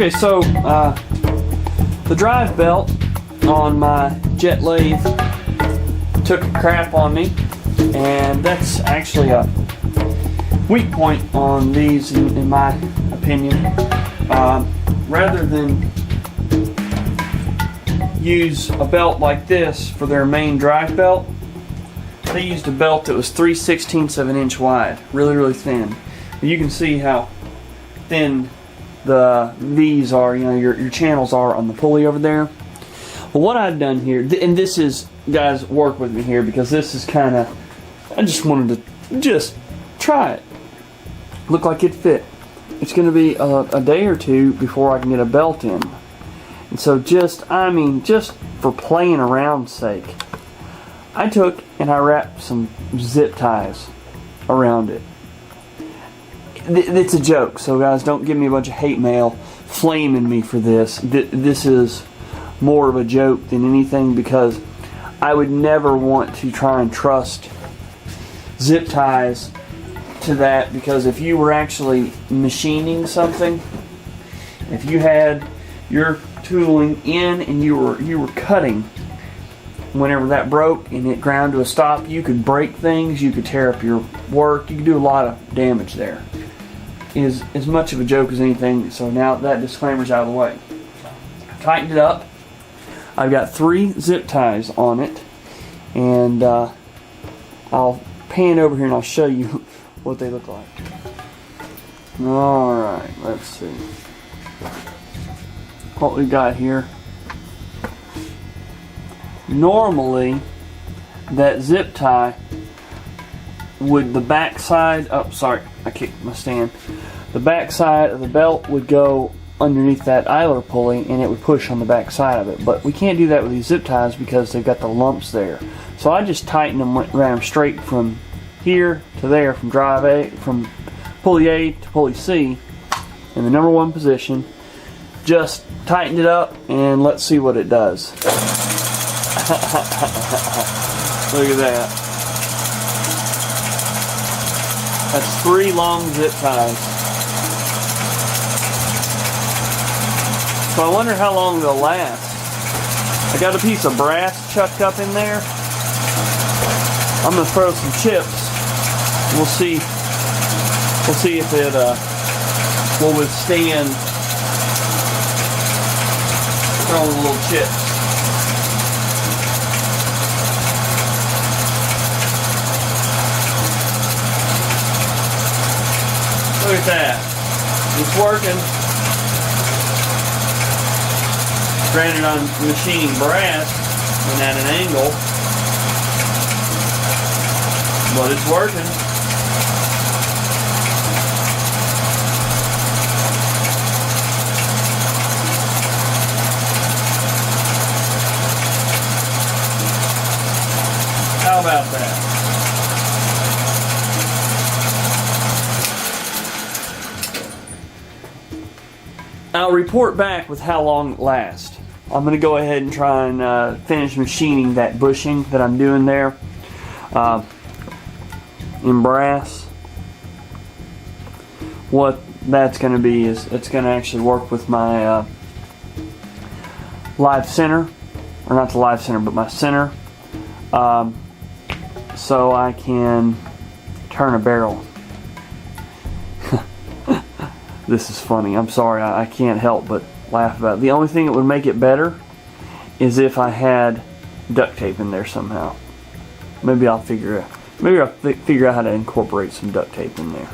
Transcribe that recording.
Okay, so the drive belt on my jet lathe took a crap on me, and that's actually a weak point on these in my opinion. Rather than use a belt like this for their main drive belt, they used a belt that was 3/16 of an inch wide, really thin. You can see how thin these are, you know, your channels are on the pulley over there. Well, what I've done here, and this is, guys, work with me here because this is kind of, I just wanted to just try it. Look like it fit. It's going to be a day or two before I can get a belt in. And so just for playing around's sake, I took and I wrapped some zip ties around it. It's a joke, so guys, don't give me a bunch of hate mail flaming me for this. This is more of a joke than anything, because I would never want to try and trust zip ties to that, because if you were actually machining something, if you had your tooling in and you were cutting, whenever that broke and it ground to a stop, you could break things, you could tear up your work, you could do a lot of damage there. It is as much of a joke as anything. So now that disclaimer's out of the way, I've tightened it up. I've got 3 zip ties on it, and I'll pan over here and I'll show you what they look like. Alright, let's see what we got here. Normally, that zip tie would, the back side, oh sorry, I kicked my stand. The back side of the belt would go underneath that idler pulley and it would push on the back side of it. But we can't do that with these zip ties because they've got the lumps there. So I just tightened them, ran them straight from here to there, from drive A, from pulley A to pulley C in the number 1 position. Just tightened it up and let's see what it does. Look at that. That's 3 long zip ties. So I wonder how long they'll last. I got a piece of brass chucked up in there. I'm gonna throw some chips. We'll see if it will withstand throwing little chips. Look at that. It's working. Granted, I'm machining brass and at an angle, but it's working. How about that? I'll report back with how long it lasts. I'm going to go ahead and try and finish machining that bushing that I'm doing there in brass. What that's going to be is it's going to actually work with my live center, or not the live center, but my center, so I can turn a barrel. This is funny. I'm sorry, I can't help but laugh about it. The only thing that would make it better is if I had duct tape in there somehow. Maybe I'll figure out how to incorporate some duct tape in there.